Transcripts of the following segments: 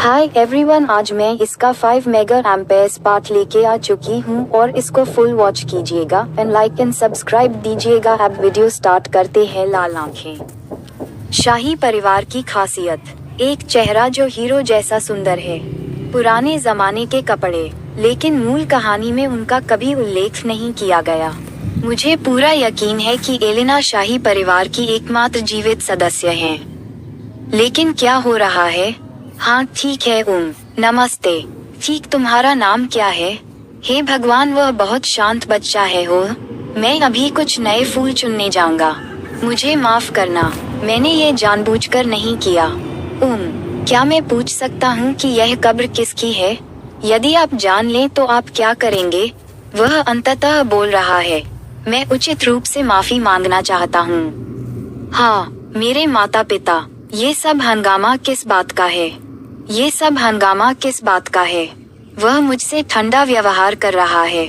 Hi everyone, आज मैं इसका 5 मेगा एम्पेयर्स पार्ट लेके आ चुकी हूँ और इसको फुल वॉच कीजिएगा एंड लाइक एंड सब्सक्राइब दीजिएगा। अब वीडियो स्टार्ट करते हैं। लाल आंखें। शाही परिवार की खासियत, एक चेहरा जो हीरो जैसा सुंदर है, पुराने जमाने के कपड़े, लेकिन मूल कहानी में उनका कभी उल्लेख नहीं किया गया। मुझे पूरा यकीन है कि एलेना शाही परिवार की एकमात्र जीवित सदस्य हैं। लेकिन क्या हो रहा है? हाँ ठीक है, नमस्ते। ठीक, तुम्हारा नाम क्या है? हे भगवान, वह बहुत शांत बच्चा है हो। मैं अभी कुछ नए फूल चुनने जाऊंगा। मुझे माफ करना, मैंने ये जानबूझकर नहीं किया। क्या मैं पूछ सकता हूँ कि यह कब्र किसकी है? यदि आप जान लें तो आप क्या करेंगे? वह अंततः बोल रहा है, मैं उचित रूप से माफी मांगना चाहता हूँ। हाँ, मेरे माता पिता। ये सब हंगामा किस बात का है? ये सब हंगामा किस बात का है? वह मुझसे ठंडा व्यवहार कर रहा है।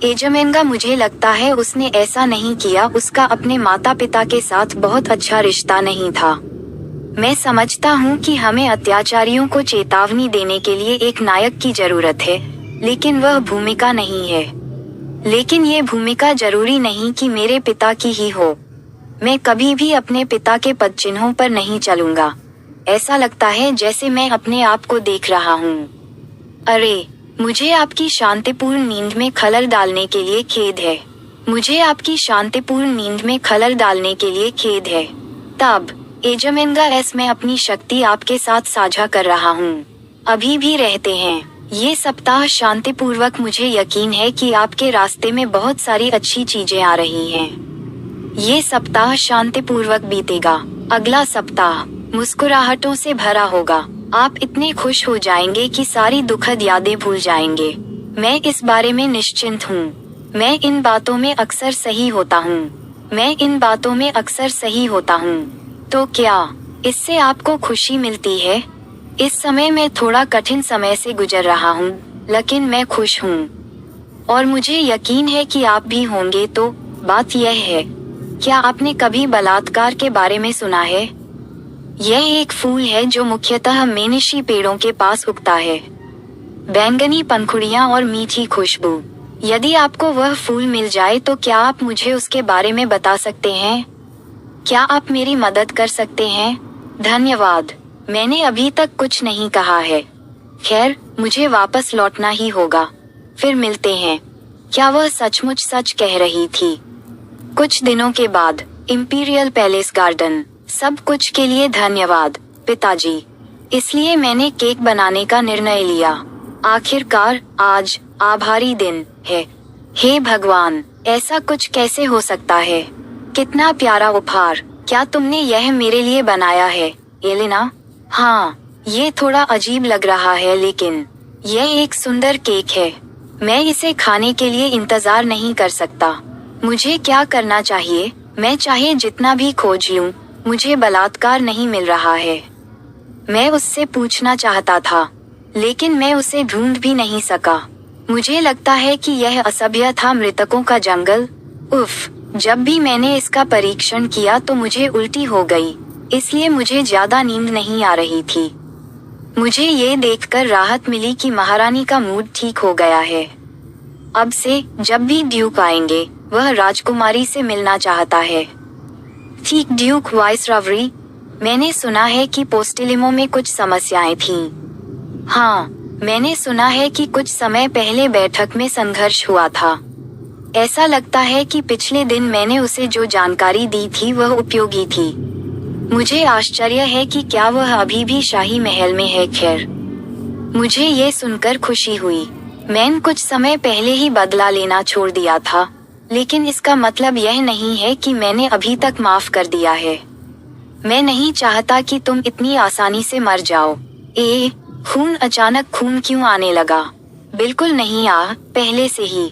एजमेंगा, मुझे लगता है उसने ऐसा नहीं किया। उसका अपने माता पिता के साथ बहुत अच्छा रिश्ता नहीं था। मैं समझता हूँ कि हमें अत्याचारियों को चेतावनी देने के लिए एक नायक की जरूरत है, लेकिन वह भूमिका नहीं है। लेकिन ये भूमिका जरूरी नहीं कि मेरे पिता की ही हो। मैं कभी भी अपने पिता के पदचिन्हों पर नहीं चलूंगा। ऐसा लगता है जैसे मैं अपने आप को देख रहा हूँ। अरे, मुझे आपकी शांतिपूर्ण नींद में खलल डालने के लिए खेद है। मुझे आपकी शांतिपूर्ण नींद में खलल डालने के लिए खेद है। तब एजमेंगा, मैं अपनी शक्ति आपके साथ साझा कर रहा हूँ। अभी भी रहते हैं। ये सप्ताह शांतिपूर्वक, मुझे यकीन है कि आपके रास्ते में बहुत सारी अच्छी चीजें आ रही हैं। ये सप्ताह शांतिपूर्वक बीतेगा। अगला सप्ताह मुस्कुराहटों से भरा होगा। आप इतने खुश हो जाएंगे कि सारी दुखद यादें भूल जाएंगे। मैं इस बारे में निश्चिंत हूँ। मैं इन बातों में अक्सर सही होता हूँ। मैं इन बातों में अक्सर सही होता हूँ। तो क्या इससे आपको खुशी मिलती है? इस समय मैं थोड़ा कठिन समय से गुजर रहा हूँ, लेकिन मैं खुश हूँ। और मुझे यकीन है कि आप भी होंगे। तो बात यह है, क्या आपने कभी बलात्कार के बारे में सुना है? यह एक फूल है जो मुख्यतः मेनिशी पेड़ों के पास उगता है। बैंगनी पंखुड़ियां और मीठी खुशबू। यदि आपको वह फूल मिल जाए तो क्या आप मुझे उसके बारे में बता सकते हैं? क्या आप मेरी मदद कर सकते हैं? धन्यवाद। मैंने अभी तक कुछ नहीं कहा है। खैर, मुझे वापस लौटना ही होगा। फिर मिलते हैं। क्या वह सचमुच सच कह रही थी? कुछ दिनों के बाद, इंपीरियल पैलेस गार्डन। सब कुछ के लिए धन्यवाद पिताजी। इसलिए मैंने केक बनाने का निर्णय लिया। आखिरकार आज आभारी दिन है। हे भगवान, ऐसा कुछ कैसे हो सकता है? कितना प्यारा उपहार। क्या तुमने यह मेरे लिए बनाया है, एलेना? हाँ, ये थोड़ा अजीब लग रहा है, लेकिन यह एक सुंदर केक है। मैं इसे खाने के लिए इंतजार नहीं कर सकता। मुझे क्या करना चाहिए? मैं चाहे जितना भी खोज लूं, मुझे बलात्कार नहीं मिल रहा है। मैं उससे पूछना चाहता था, लेकिन मैं उसे ढूंढ भी नहीं सका। मुझे लगता है कि यह असभ्य था। मृतकों का जंगल। उफ, जब भी मैंने इसका परीक्षण किया तो मुझे उल्टी हो गई, इसलिए मुझे ज्यादा नींद नहीं आ रही थी। मुझे ये देखकर राहत मिली कि महारानी का मूड ठीक हो गया है। अब से जब भी ड्यूक आएंगे, वह राजकुमारी से मिलना चाहता है। ठीक, ड्यूक वाइसरावरी। मैंने सुना है कि पोस्टिलिमो में कुछ समस्याएं थीं। हाँ, मैंने सुना है कि कुछ समय पहले बैठक में संघर्ष हुआ था। ऐसा लगता है कि पिछले दिन मैंने उसे जो जानकारी दी थी वह उपयोगी थी। मुझे आश्चर्य है कि क्या वह अभी भी शाही महल में है। खैर, मुझे ये सुनकर खुशी हुई। मैंने कुछ समय पहले ही बदला लेना छोड़ दिया था, लेकिन इसका मतलब यह नहीं है कि मैंने अभी तक माफ कर दिया है। मैं नहीं चाहता कि तुम इतनी आसानी से मर जाओ। अचानक खून क्यों आने लगा? बिल्कुल नहीं, पहले से ही।